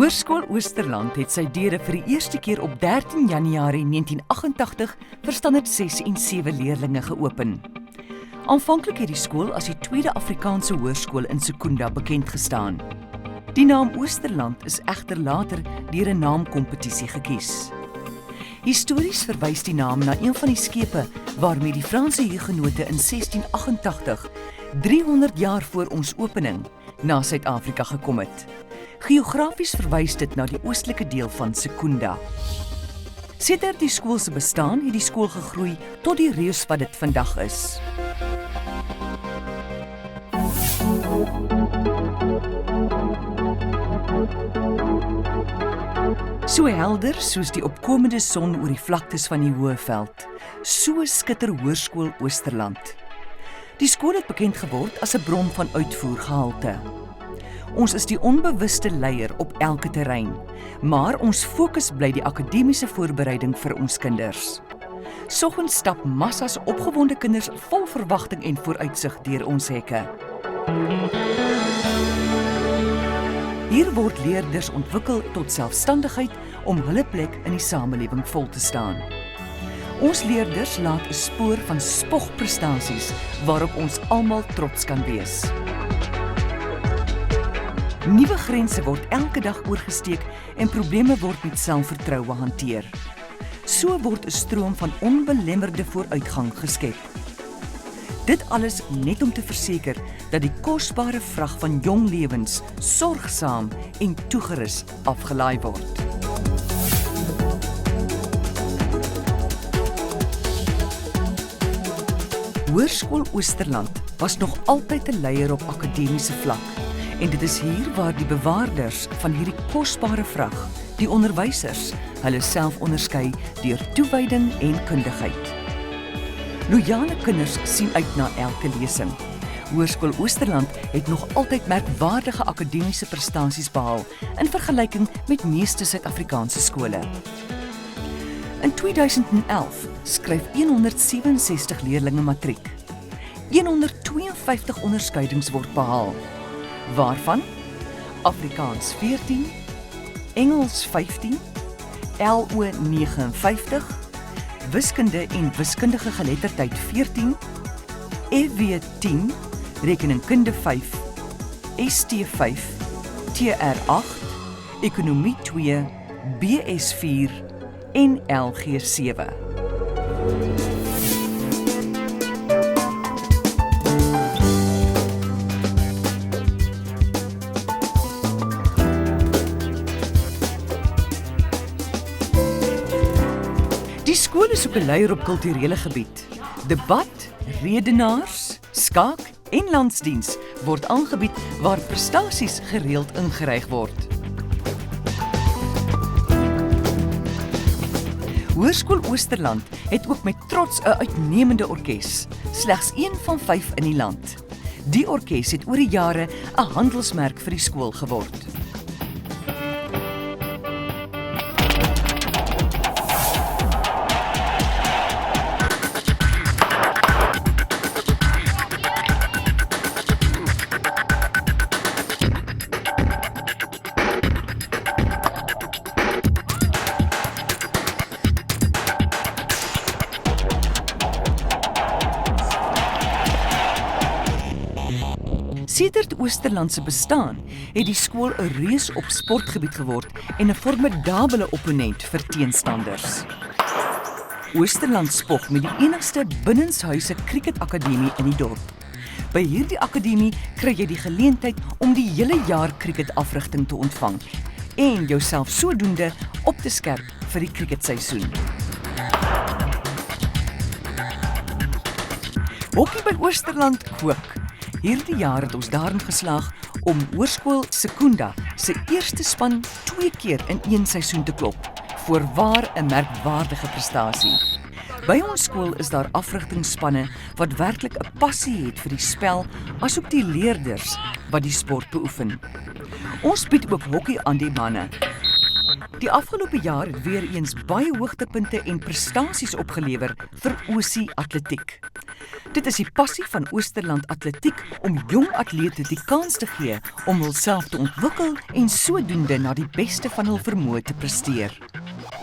Hoërskool Oosterland het sy deure vir die eerste keer op 13 Januarie 1988 vir standaard 6 en 7 leerlinge geopen. Aanvanklik het die skool as die tweede Afrikaanse hoërskool in Secunda bekend gestaan. Die naam Oosterland is egter later deur 'n naamkompetisie gekies. Histories verwys die naam na een van die skepe waarmee die Franse hugenote in 1688, 300 jaar voor ons opening, na Suid-Afrika gekom het. Geografies verwys dit na die oostelike deel van Secunda. Sedert die skool se bestaan, het die skool gegroei tot die reus wat dit vandag is. So helder soos die opkomende son oor die vlaktes van die Hoëveld, so skitter Hoërskool Oosterland. Die skool het bekend geword as 'n bron van uitvoergehalte. Ons is die onbewuste leier op elke terrein, maar ons fokus bly die akademiese voorbereiding vir ons kinders. Soggens stap massas opgewonde kinders vol verwagting en vooruitsig deur ons hekke. Hier word leerders ontwikkel tot selfstandigheid om hulle plek in die samelewing vol te staan. Ons leerders laat 'n spoor van spogprestasies waarop ons almal trots kan wees. Nuwe grense word elke dag oorgesteek en probleme word met selfvertroue hanteer. So word 'n stroom van onbelemmerde vooruitgang geskep. Dit alles net om te verseker dat die kosbare vrag van jong lewens sorgsaam en toegerus afgelaai word. Hoërskool Oosterland was nog altyd 'n leier op akademiese vlak. En dit is hier waar die bewaarders van hierdie kosbare vrag, die onderwysers, hulle self onderskei deur toewyding en kundigheid. Loyale kinders sien uit na elke lesing. Hoërskool Oosterland het nog altyd merkwaardige akademiese prestasies behaal in vergelyking met meeste Suid-Afrikaanse skole. In 2011 skryf 167 leerlinge matriek. 152 onderskeidings word behaal, waarvan Afrikaans 14, Engels 15, LO 59, wiskunde en wiskundige geletterdheid 14, EW 10, rekeningkunde 5, ST 5, TR 8, ekonomie 2, BS 4 en LG 7. Die skool is ook 'n leier op kulturele gebied. Debat, redenaars, skaak en landsdiens word aangebied waar prestasies gereeld ingeryg word. Hoërskool Oosterland het ook met trots 'n uitnemende orkes, slegs een van 5 in die land. Die orkes het oor die jare 'n handelsmerk vir die skool geword. Sedert Oosterland se bestaan, het die skool 'n reus op sportgebied geword en 'n formidabele opponent vir teenstanders. Oosterland spog met die enigste binnenshuise kriketakademie in die dorp. By hierdie akademie kry jy die geleentheid om die hele jaar cricketafrigting te ontvang en jouself sodoende op te skerp vir die cricketseisoen. Hokkie by Oosterland kook. Hierdie jaar het ons daarin geslaag om Hoërskool Secunda se eerste span 2 keer in een seisoen te klop. Voorwaar 'n merkwaardige prestasie. By ons skool is daar afrigtingsspanne wat werklik 'n passie het vir die spel, asook die leerders wat die sport beoefen. Ons bied ook hokkie aan die manne. Die afgelope jaar het weer eens baie hoogtepunte en prestasies opgelewer vir Oosie Atletiek. Dit is die passie van Oosterland Atletiek om jong atlete die kans te gee om hulself te ontwikkel en sodoende na die beste van hul vermoë te presteer.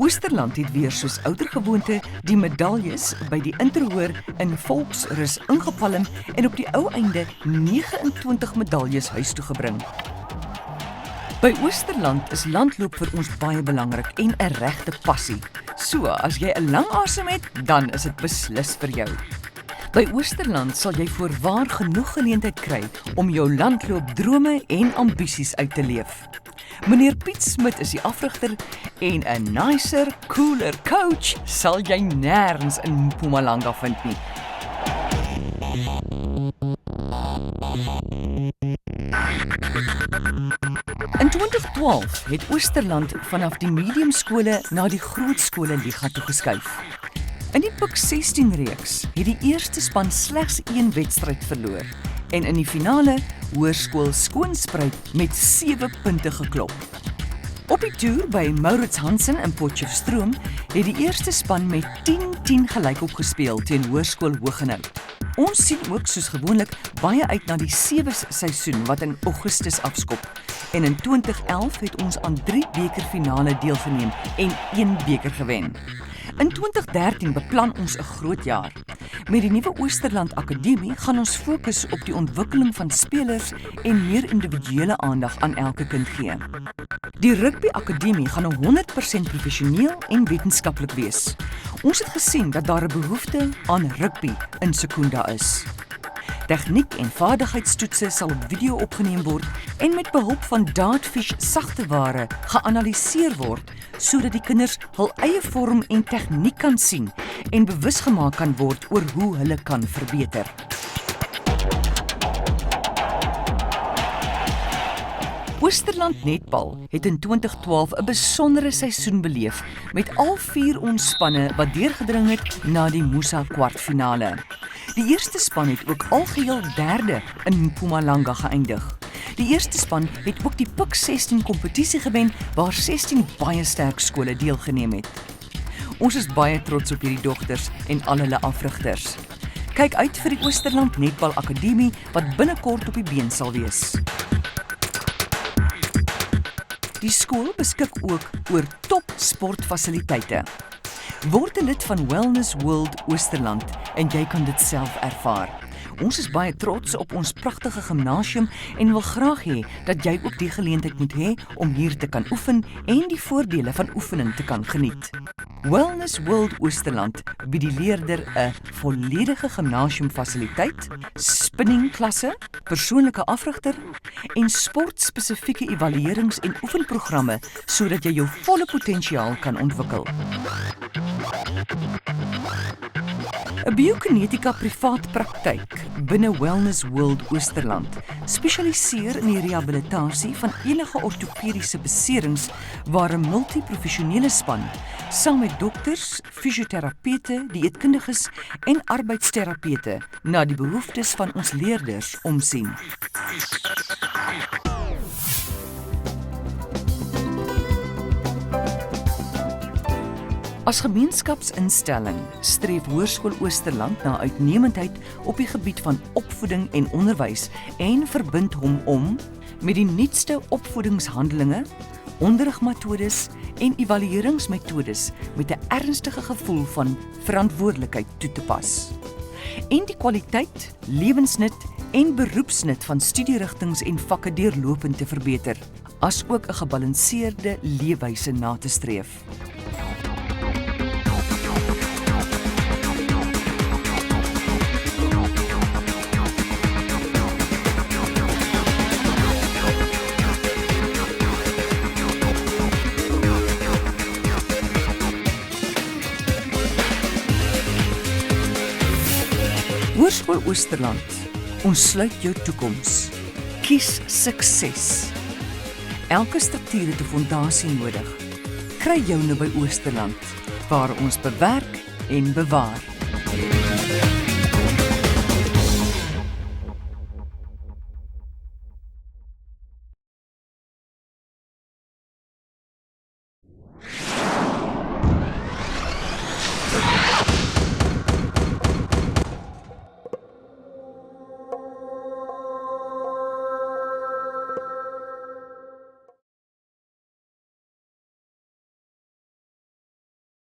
Oosterland het weer soos oudergewoonte die medaljes by die interhoor in volksrus ingepalm en op die ou einde 29 medaljes huis toe gebring. By Oosterland is landloop vir ons baie belangrik en 'n regte passie. So, as jy 'n lang asem het, dan is dit beslis vir jou. By Oosterland sal jy voorwaar genoeg geleentheid kry om jou landloopdrome en ambisies uit te leef. Meneer Piet Smit is die afrigter en 'n nicer, cooler coach sal jy nêrens in Mpumalanga vind nie. In 2012 het Oosterland vanaf die mediumskole na die grootskole liga toe geskuif. In die Pik 16 reeks het die eerste span slegs 1 wedstryd verloor en in die finale Hoërskool Skoonspruit met 7 punte geklop. Op die toer by Maurits Hansen in Potchefstroom het die eerste span met 10-10 gelykop gespeel teen Hoërskool Hooggenhout. Ons sien ook soos gewoonlik baie uit na die 7s seisoen wat in Augustus afskop. En in 2011 het ons aan 3 bekerfinale deelgeneem en 1 beker gewen. In 2013 beplan ons 'n groot jaar. Met die nuwe Oosterland Akademie gaan ons fokus op die ontwikkeling van spelers en meer individuele aandag aan elke kind gee. Die Rugby Akademie gaan 100% professioneel en wetenskaplik wees. Ons het gesien dat daar 'n behoefte aan rugby in Secunda is. Tegniek en vaardigheidstoetse sal op video opgeneem word en met behulp van Dartfish sagteware geanalyseer word sodat die kinders hul eie vorm en tegniek kan sien en bewus gemaak kan word oor hoe hulle kan verbeter. Oosterland Netbal het in 2012 'n besondere seisoen beleef met al 4 ons spanne wat deurgedring het na die Musa kwartfinale. Die eerste span het ook algeheel 3de in Mpumalanga geëindig. Die eerste span het ook die Pik 16 kompetisie gewen waar 16 baie sterk skole deelgeneem het. Ons is baie trots op hierdie dogters en al hulle afrigters. Kyk uit vir die Oosterland Netbal Akademie wat binnekort op die been sal wees. Die skool beskik ook oor top sportfasiliteite. Word 'n lid van Wellness World Oosterland en jy kan dit self ervaar. Ons is baie trots op ons pragtige gimnasium en wil graag hê dat jy ook die geleentheid moet hê om hier te kan oefen en die voordele van oefening te kan geniet. Wellness World Oosterland bied die leerder 'n volledige gimnasiumfasiliteit, spinningklasse, persoonlike afrigter en sportspesifieke evaluerings- en oefenprogramme sodat jy jou volle potensiaal kan ontwikkel. 'n Biokinetika privaat praktyk binne Wellness World Oosterland spesialiseer in die rehabilitasie van enige ortopediese beserings waar 'n multiprofessionele span saam met dokters, fisioterapeute, dieetkundiges en arbeidsterapeute na die behoeftes van ons leerders omsien. As gemeenskapsinstelling streef Hoërskool Oosterland na uitnemendheid op die gebied van opvoeding en onderwys en verbind hom om met die nuutste opvoedingshandelinge, onderrigmetodes en evalueringsmetodes met 'n ernstige gevoel van verantwoordelikheid toe te pas. En die kwaliteit, lewensnut en beroepsnut van studierigtings en vakke deurlopend te verbeter, asook 'n gebalanseerde leefwyse na te streef. Hoërskool Oosterland. Ons sluit jou toekoms. Kies sukses. Elke struktuur het 'n fondasie nodig. Kry joune by Oosterland, waar ons bewerk en bewaar.